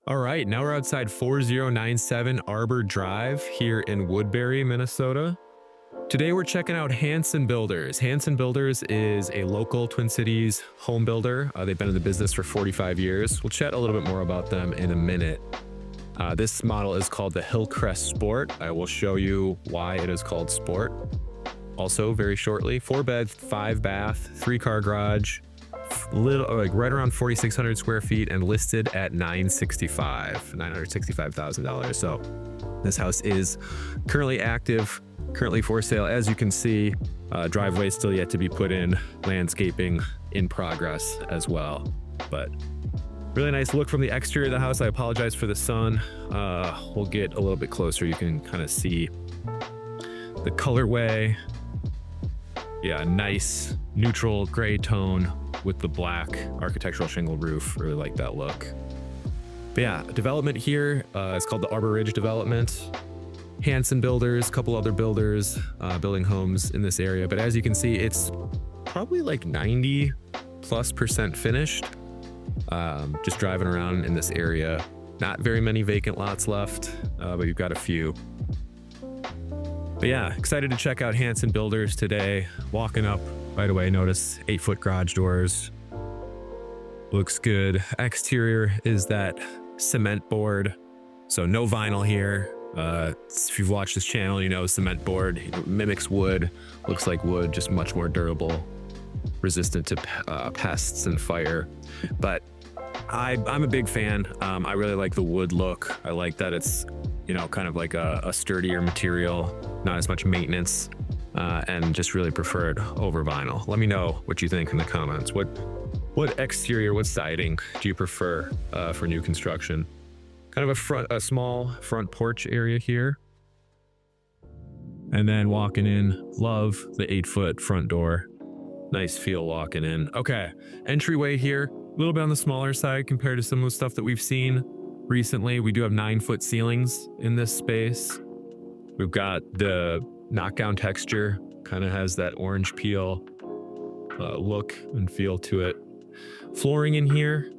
All right, now we're outside 4097 Arbor Drive here in Woodbury, Minnesota. Today we're checking out Hanson Builders. Hanson Builders is a local Twin Cities home builder. They've been in the business for 45 years. We'll chat a little bit more about them in a minute. This model is called the Hillcrest Sport. I will show you why it is called Sport. Also, very shortly, 4-bed, 5-bath, 3-car garage, right around 4,600 square feet and listed at $965,000. So this house is currently active, currently for sale. As you can see, driveway still yet to be put in, landscaping in progress as well. But really nice look from the exterior of the house. I apologize for the sun. We'll get a little bit closer. You can kind of see the colorway. Yeah, nice neutral gray tone with the black architectural shingle roof. Really like that look. But yeah, development here is called the Arbor Ridge development. Hanson Builders, a couple other builders building homes in this area. But as you can see, it's probably like 90+% finished. Just driving around in this area. Not very many vacant lots left, but you've got a few. But yeah, excited to check out Hanson Builders today. Walking up right away, notice 8-foot garage doors. Looks good. Exterior is that cement board, so no vinyl here. If you've watched this channel, you know cement board mimics wood, looks like wood, just much more durable, resistant to pests and fire. But I'm a big fan. I really like the wood look. I like that it's, you know, kind of like a sturdier material, not as much maintenance, and just really preferred over vinyl. Let me know what you think in the comments. What exterior, what siding do you prefer for new construction? Kind of a small front porch area here. And then walking in, love the 8-foot front door. Nice feel walking in. Okay, entryway here, a little bit on the smaller side compared to some of the stuff that we've seen recently. We do have 9-foot ceilings in this space. We've got the knockdown texture, kind of has that orange peel look and feel to it. Flooring in here,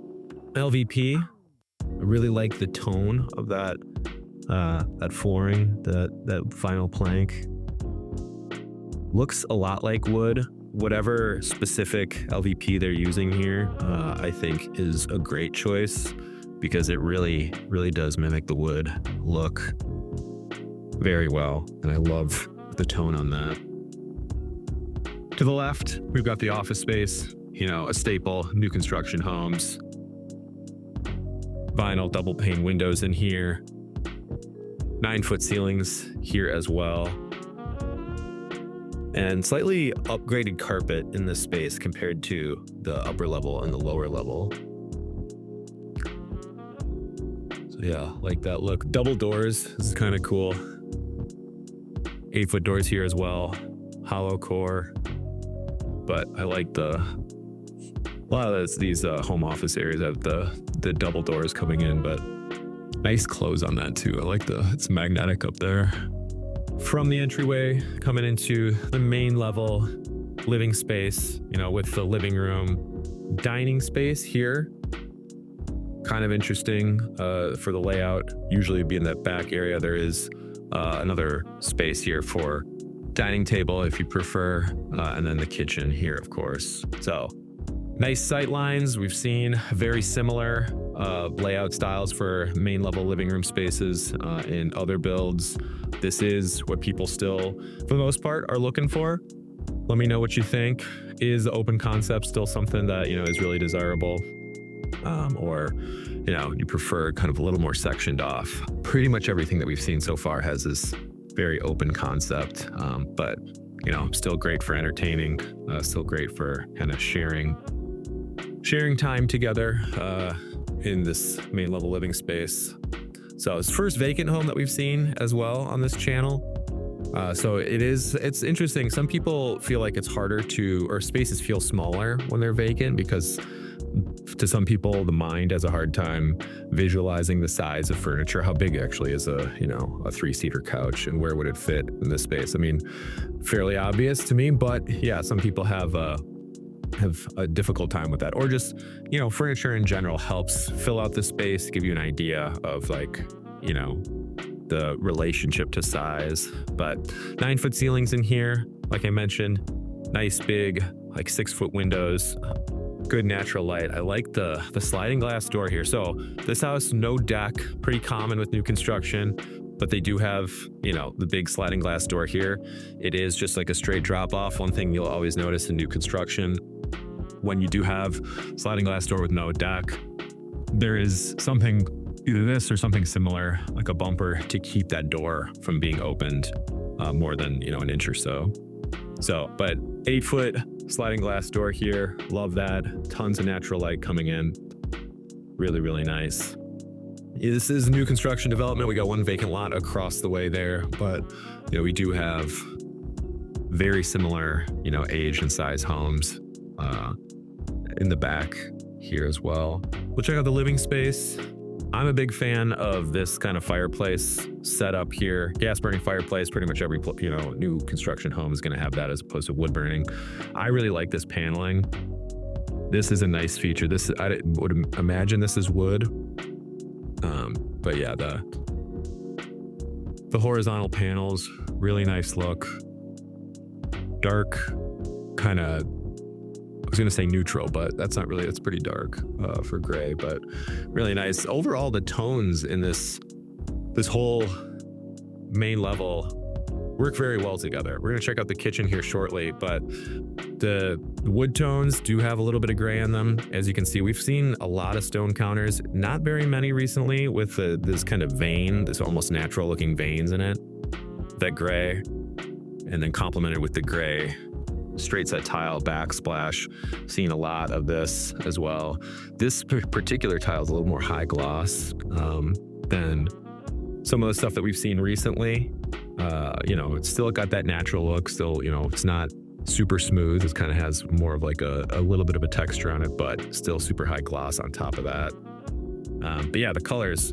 LVP. I really like the tone of that flooring, that vinyl plank. Looks a lot like wood. Whatever specific LVP they're using here, I think is a great choice because it really does mimic the wood look very well. And I love the tone on that. To the left, we've got the office space, you know, a staple, new construction homes. Vinyl double pane windows in here. 9-foot ceilings here as well. And slightly upgraded carpet in this space compared to the upper level and the lower level. So yeah, like that look. Double doors, this is kind of cool. 8-foot doors here as well. Hollow core. But I like a lot of these home office areas have the double doors coming in, but nice close on that too. I like it's magnetic up there. From the entryway, coming into the main level living space, you know, with the living room, dining space here. Kind of interesting for the layout. Usually be in that back area. There is another space here for dining table if you prefer, and then the kitchen here, of course. So nice sight lines. We've seen very similar layout styles for main level living room spaces in other builds. This is what people still, for the most part, are looking for. Let me know what you think. Is the open concept still something that, you know, is really desirable? Or, you know, you prefer kind of a little more sectioned off? Pretty much everything that we've seen so far has this very open concept, but, you know, still great for entertaining, still great for kind of sharing time together in this main level living space. So it's the first vacant home that we've seen as well on this channel. So it's interesting. Some people feel like it's harder or spaces feel smaller when they're vacant because to some people, the mind has a hard time visualizing the size of furniture, how big actually is a 3-seater couch and where would it fit in this space. I mean, fairly obvious to me, but yeah, some people have have a difficult time with that, or just, you know, furniture in general helps fill out the space, give you an idea of like, you know, the relationship to size. But 9-foot ceilings in here, like I mentioned, nice big like 6-foot windows, good natural light. I like the sliding glass door here. So this house, no deck, pretty common with new construction, but they do have, you know, the big sliding glass door here. It is just like a straight drop off. One thing you'll always notice in new construction, when you do have sliding glass door with no deck, there is something, either this or something similar, like a bumper to keep that door from being opened more than, you know, an inch or so. So, but 8-foot sliding glass door here. Love that. Tons of natural light coming in. Really, really nice. This is a new construction development. We got one vacant lot across the way there, but, you know, we do have very similar, you know, age and size homes in the back here as well. We'll check out the living space. I'm a big fan of this kind of fireplace setup here. Gas burning fireplace, pretty much every, you know, new construction home is going to have that as opposed to wood burning. I really like this paneling. This is a nice feature. This, I would imagine this is wood. But yeah, the horizontal panels, really nice look. Dark, kind of, I was gonna say neutral, but that's not really, it's pretty dark for gray, but really nice. Overall, the tones in this whole main level work very well together. We're gonna check out the kitchen here shortly, but the wood tones do have a little bit of gray in them. As you can see, we've seen a lot of stone counters, not very many recently, with this kind of vein, this almost natural looking veins in it, that gray, and then complemented with the gray straight set tile backsplash. Seen a lot of this as well. This particular tile is a little more high gloss than some of the stuff that we've seen recently. You know, it's still got that natural look. Still, you know, it's not super smooth. It kind of has more of like a little bit of a texture on it, but still super high gloss on top of that. But yeah, the colors,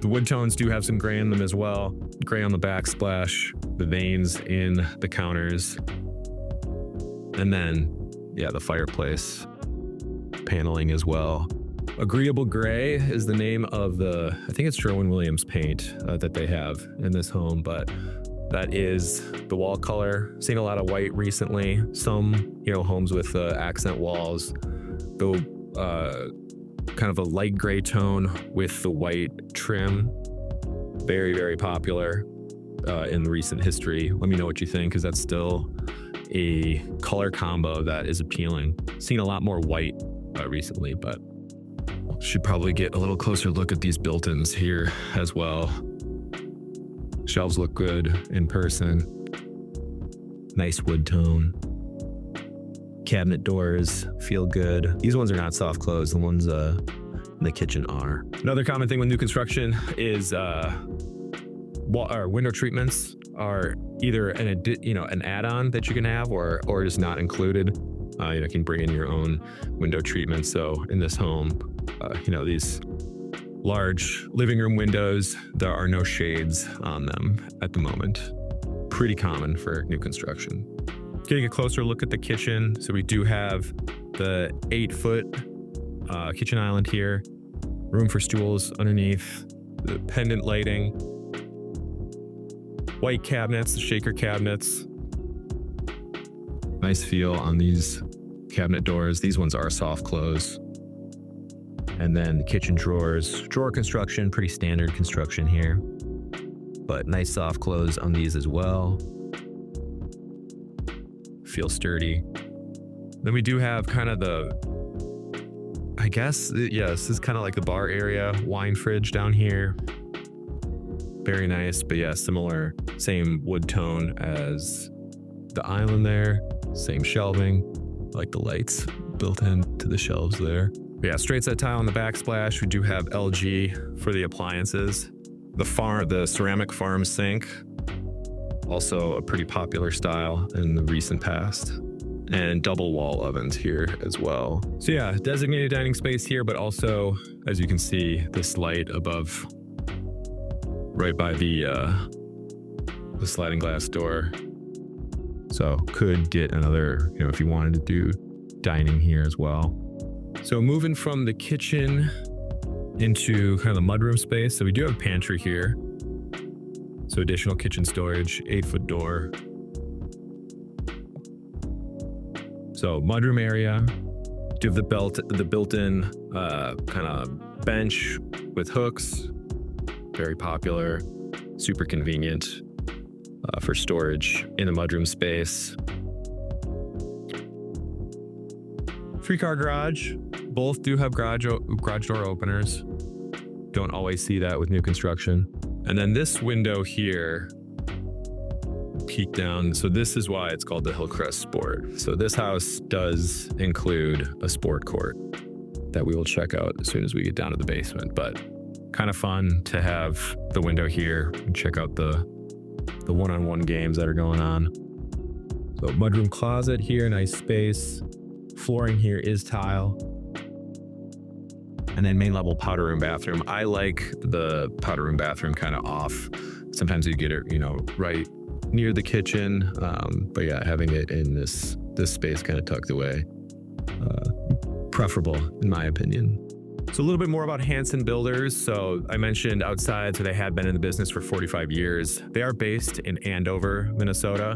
the wood tones do have some gray in them as well. Gray on the backsplash, the veins in the counters. And then, yeah, the fireplace paneling as well. Agreeable Gray is the name of the, I think it's Sherwin-Williams paint that they have in this home, but that is the wall color. Seen a lot of white recently. Some, you know, homes with accent walls go kind of a light gray tone with the white trim. Very, very popular in recent history. Let me know what you think, because that's still a color combo that is appealing. Seen a lot more white recently, but should probably get a little closer look at these built-ins here as well. Shelves look good in person. Nice wood tone. Cabinet doors feel good. These ones are not soft close. The ones in the kitchen are. Another common thing with new construction is window treatments are either an add-on that you can have or just not included. You can bring in your own window treatment. So in this home, these large living room windows, there are no shades on them at the moment. Pretty common for new construction. Getting a closer look at the kitchen. So we do have the 8-foot kitchen island here, room for stools underneath, the pendant lighting, white cabinets, the shaker cabinets. Nice feel on these cabinet doors. These ones are soft close. And then the kitchen drawers, drawer construction, pretty standard construction here, but nice soft close on these as well. Feel sturdy. Then we do have kind of this is kind of like the bar area, wine fridge down here. Very nice, but yeah, similar, same wood tone as the island there, same shelving, like the lights built into the shelves there. But yeah, straight set tile on the backsplash. We do have LG for the appliances. The ceramic farm sink, also a pretty popular style in the recent past. And double wall ovens here as well. So yeah, designated dining space here, but also, as you can see, this light above, right by the sliding glass door. So could get another, if you wanted to do dining here as well. So moving from the kitchen into kind of the mudroom space. So we do have a pantry here. So additional kitchen storage, 8-foot door. So mudroom area. Do have the built-in kind of bench with hooks. Very popular, super convenient for storage in the mudroom space. 3-car garage. Both do have garage door openers. Don't always see that with new construction. And then this window here, peek down. So this is why it's called the Hillcrest Sport. So this house does include a sport court that we will check out as soon as we get down to the basement. But kind of fun to have the window here and check out the one-on-one games that are going on. So mudroom closet here, nice space. Flooring here is tile. And then main level powder room bathroom. I like the powder room bathroom kind of off. Sometimes you get it, right near the kitchen. But yeah, having it in this space kind of tucked away, preferable in my opinion. So a little bit more about Hanson Builders. So I mentioned outside, so they had been in the business for 45 years. They are based in Andover, Minnesota.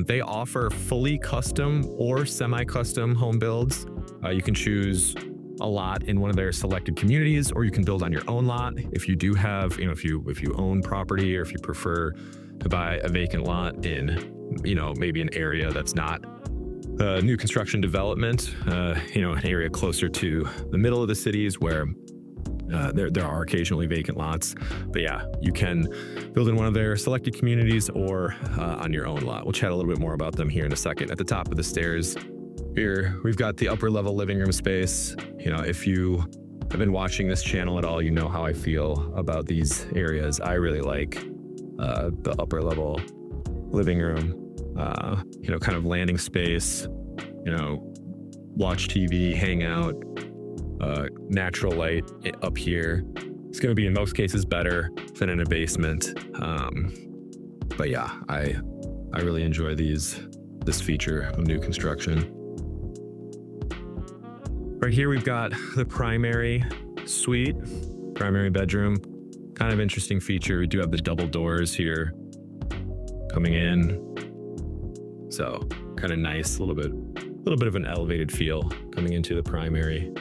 They offer fully custom or semi-custom home builds. You can choose a lot in one of their selected communities, or you can build on your own lot. If you do have, if you own property, or if you prefer to buy a vacant lot in, maybe an area that's not new construction development, an area closer to the middle of the cities where there are occasionally vacant lots. But yeah, you can build in one of their selected communities or on your own lot. We'll chat a little bit more about them here in a second. At the top of the stairs here, we've got the upper level living room space. If you have been watching this channel at all, you know how I feel about these areas. I really like the upper level living room. Kind of landing space, watch TV, hang out, natural light up here. It's going to be in most cases better than in a basement. But yeah, I really enjoy this feature of new construction. Right here, we've got the primary suite, primary bedroom. Kind of interesting feature. We do have the double doors here coming in. So kind of nice, a little bit of an elevated feel coming into the primary.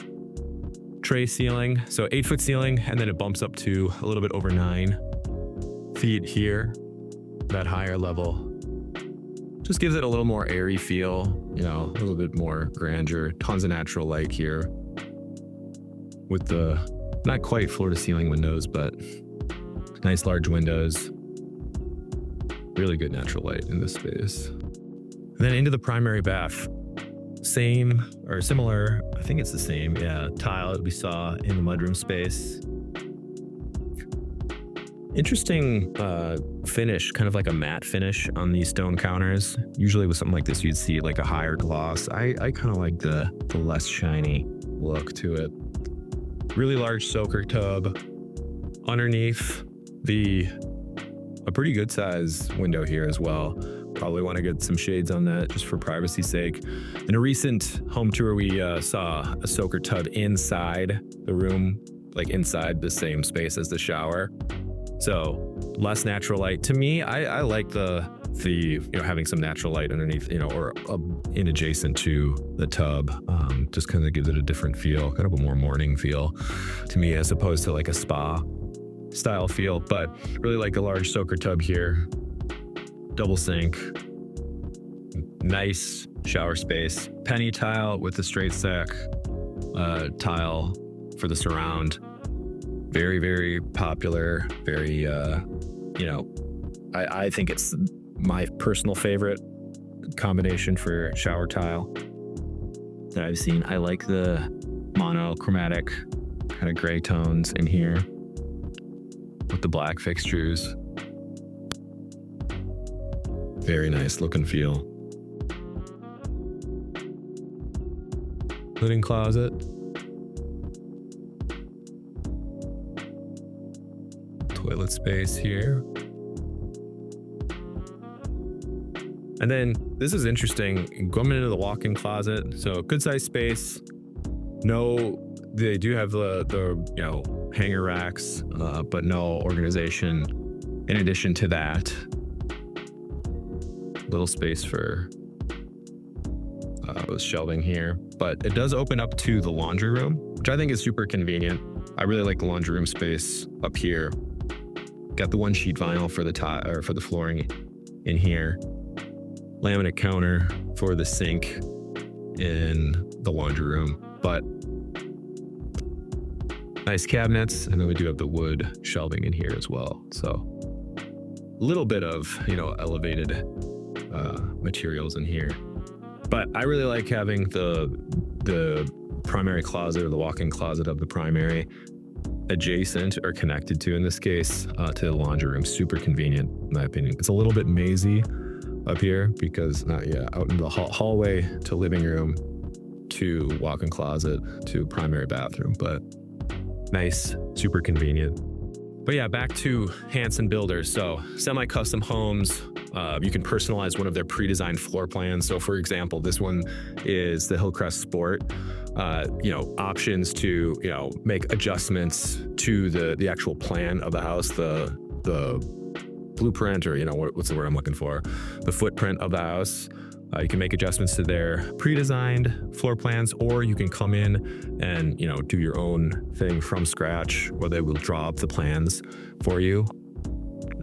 Tray ceiling, so 8-foot ceiling, and then it bumps up to a little bit over 9 feet here, that higher level. Just gives it a little more airy feel, a little bit more grandeur. Tons of natural light here with the not quite floor to ceiling windows, but nice large windows. Really good natural light in this space. And then into the primary bath. Same or similar, I think it's the same, tile that we saw in the mudroom space. Interesting finish, kind of like a matte finish on these stone counters. Usually with something like this, you'd see like a higher gloss. I kind of like the less shiny look to it. Really large soaker tub. Underneath a pretty good size window here as well. Probably want to get some shades on that just for privacy's sake. In a recent home tour, we saw a soaker tub inside the room, like inside the same space as the shower. So less natural light. To me, I like the having some natural light underneath, or in adjacent to the tub. Just kind of gives it a different feel, kind of a more morning feel to me, as opposed to like a spa style feel. But really like a large soaker tub here. Double sink, nice shower space, penny tile with the straight stack tile for the surround. Very, very popular. Very, I think it's my personal favorite combination for shower tile that I've seen. I like the monochromatic kind of gray tones in here with the black fixtures. Very nice look and feel. Linen closet. Toilet space here. And then this is interesting, going into the walk-in closet. So good sized space. They do have the hanger racks, but no organization. In addition to that, little space for shelving here, but it does open up to the laundry room, which I think is super convenient. I really like the laundry room space up here. Got the 1-sheet vinyl for the flooring in here. Laminate counter for the sink in the laundry room, but nice cabinets. And then we do have the wood shelving in here as well. So a little bit of, elevated materials in here. But I really like having the primary closet, or the walk-in closet of the primary, adjacent or connected to, in this case, to the laundry room. Super convenient, in my opinion. It's a little bit mazy up here because out in the hallway to living room to walk-in closet to primary bathroom, but nice, super convenient. But yeah, back to Hanson Builders. So semi-custom homes. You can personalize one of their pre-designed floor plans. So for example, this one is the Hillcrest Sport. Options to, make adjustments to the actual plan of the house, the blueprint, or, what's the word I'm looking for? The footprint of the house. You can make adjustments to their pre-designed floor plans, or you can come in and, do your own thing from scratch, where they will draw up the plans for you,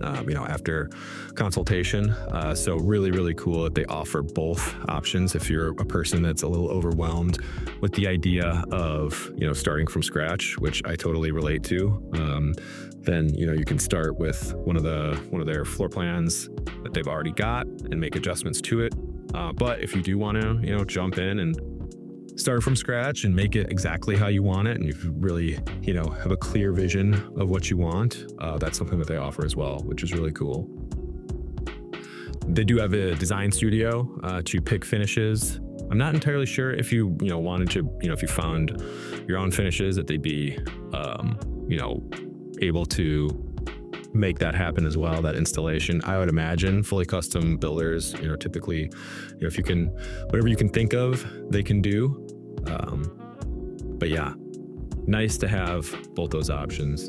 after consultation. So really, really cool that they offer both options. If you're a person that's a little overwhelmed with the idea of, starting from scratch, which I totally relate to, then, you can start with one of their floor plans that they've already got and make adjustments to it. But if you do want to, jump in and start from scratch and make it exactly how you want it, and you really, have a clear vision of what you want, that's something that they offer as well, which is really cool. They do have a design studio to pick finishes. I'm not entirely sure if you, wanted to, if you found your own finishes, that they'd be, able to make that happen as well, that installation. I would imagine fully custom builders, typically, if you can, whatever you can think of, they can do. But yeah, nice to have both those options.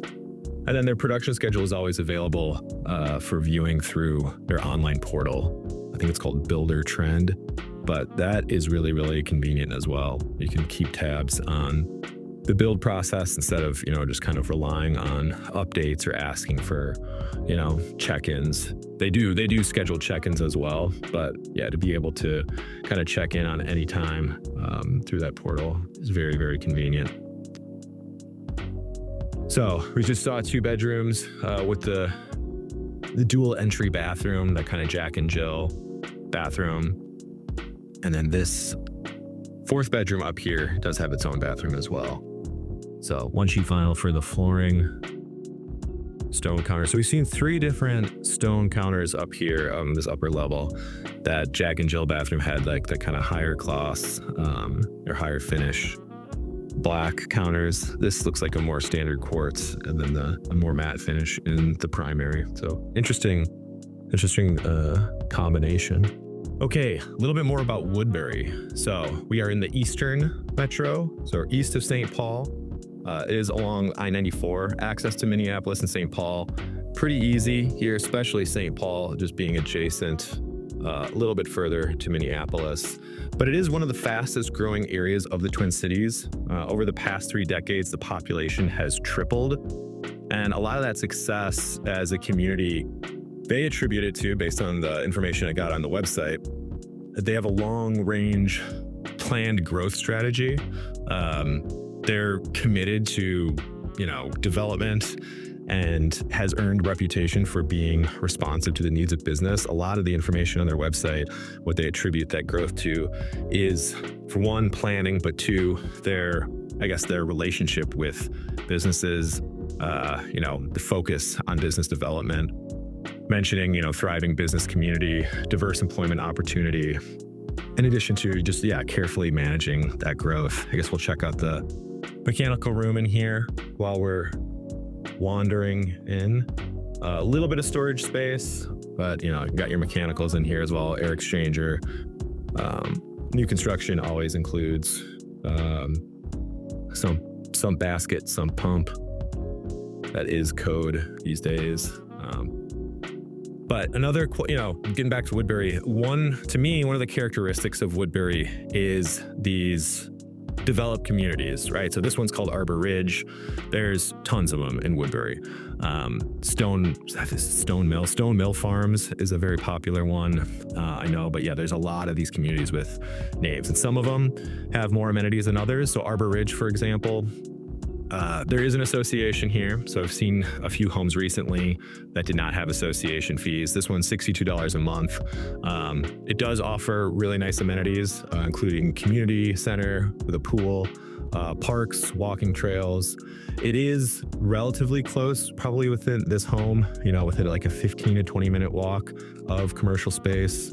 And then their production schedule is always available for viewing through their online portal. I think it's called Builder Trend, but that is really, really convenient as well. You can keep tabs on the build process instead of, just kind of relying on updates or asking for, check-ins. They do schedule check-ins as well, but yeah, to be able to kind of check in on any time through that portal is very, very convenient. So we just saw 2 bedrooms with the dual entry bathroom, that kind of Jack and Jill bathroom. And then this 4th bedroom up here does have its own bathroom as well. So 1-sheet vinyl for the flooring, stone counter. So we've seen 3 different stone counters up here on this upper level. That Jack and Jill bathroom had like the kind of higher gloss or higher finish black counters. This looks like a more standard quartz, and then a more matte finish in the primary. So interesting combination. Okay, a little bit more about Woodbury. So we are in the eastern metro, so east of St. Paul. It is along I-94. Access to Minneapolis and St. Paul, pretty easy here, especially St. Paul, just being adjacent a little bit further to Minneapolis. But it is one of the fastest growing areas of the Twin Cities. Over the past 3 decades, the population has tripled. And a lot of that success as a community, they attribute it to, based on the information I got on the website, that they have a long-range planned growth strategy. They're committed to, development, and has earned reputation for being responsive to the needs of business. A lot of the information on their website, what they attribute that growth to is, for one, planning, but 2, their relationship with businesses, the focus on business development, mentioning, thriving business community, diverse employment opportunity, in addition to just, carefully managing that growth. I guess we'll check out the mechanical room in here while we're wandering in. A little bit of storage space, but you know, you got your mechanicals in here as well, air exchanger. New construction always includes some basket, some pump. That is code these days. But another, you know, getting back to Woodbury, to me, one of the characteristics of Woodbury is these developed communities, right? So this one's called Arbor Ridge. There's tons of them in Woodbury. Stone Mill Farms is a very popular one, I know, but yeah, there's a lot of these communities with names, and some of them have more amenities than others. So Arbor Ridge, for example, there is an association here. So I've seen a few homes recently that did not have association fees. This one's $62 a month. It does offer really nice amenities, including community center with a pool, parks, walking trails. It is relatively close, probably within this home, you know, within like a 15 to 20 minute walk of commercial space.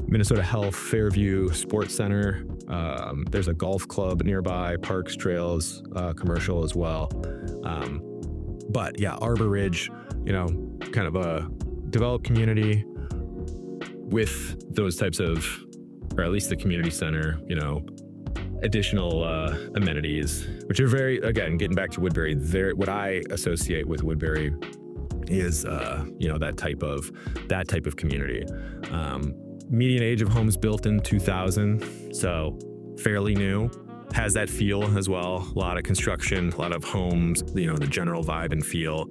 Minnesota Health, Fairview Sports Center. There's a golf club nearby, parks, trails, commercial as well. But yeah, Arbor Ridge, you know, kind of a developed community with those types of, or at least the community center, you know, additional amenities, which are very, again, getting back to Woodbury, what I associate with Woodbury is, you know, that type of community. Median age of homes built in 2000, so fairly new. Has that feel as well. A lot of construction, a lot of homes, you know, the general vibe and feel,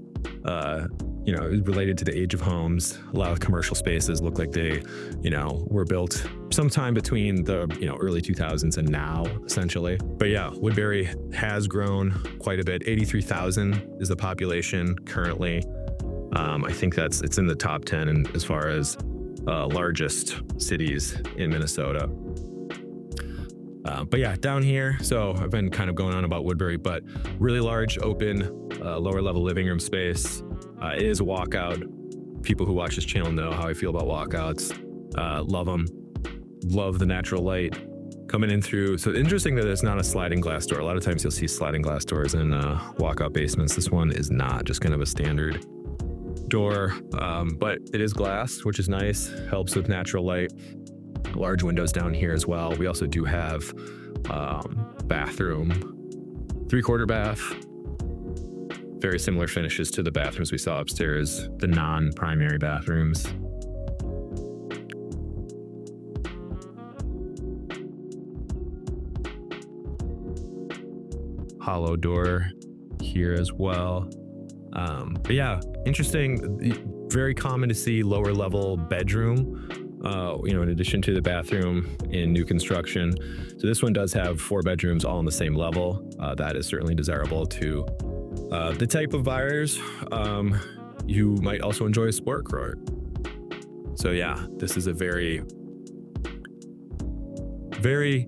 you know, related to the age of homes. A lot of commercial spaces look like they, you know, were built sometime between the, you know, early 2000s and now, essentially. But yeah, Woodbury has grown quite a bit. 83,000 is the population currently. I think it's in the top 10 and as far as largest cities in Minnesota. But yeah, down here, so I've been kind of going on about Woodbury, but really large, open, lower level living room space. It is a walkout. People who watch this channel know how I feel about walkouts. Love them. Love the natural light coming in through. So interesting that it's not a sliding glass door. A lot of times you'll see sliding glass doors in walkout basements. This one is not, just kind of a standard door, but it is glass, which is nice, helps with natural light. Large windows down here as well. We also do have bathroom, 3/4 bath, very similar finishes to the bathrooms we saw upstairs, the non-primary bathrooms. Hollow door here as well. But yeah, interesting, very common to see lower level bedroom, you know, in addition to the bathroom in new construction. So this one does have 4 bedrooms all on the same level. That is certainly desirable to the type of buyers. You might also enjoy a sport court. So yeah, this is a very, very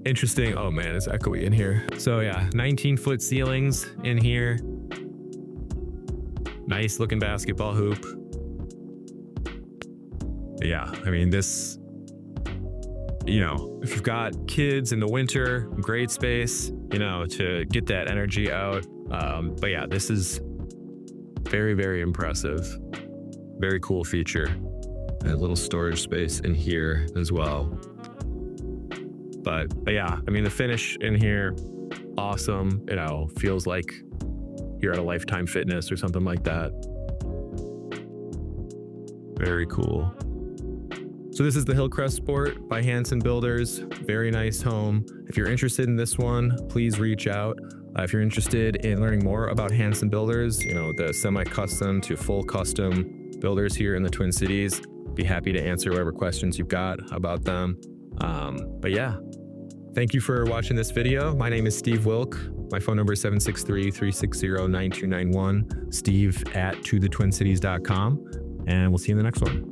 interesting. Oh man, it's echoey in here. So yeah, 19-foot ceilings in here. Nice looking basketball hoop. Yeah, I mean, this, you know, if you've got kids in the winter, great space, you know, to get that energy out. But yeah, this is very, very impressive. Very cool feature. A little storage space in here as well. But yeah, I mean, the finish in here, awesome. You know, feels like you're at a Lifetime Fitness or something like that. Very cool. So this is the Hillcrest Sport by Hanson Builders. Very nice home. If you're interested in this one, please reach out. If you're interested in learning more about Hanson Builders, you know, the semi-custom to full custom builders here in the Twin Cities, be happy to answer whatever questions you've got about them. But yeah, thank you for watching this video. My name is Steve Wilk. My phone number is 763-360-9291, steve@tothetwincities.com, and we'll see you in the next one.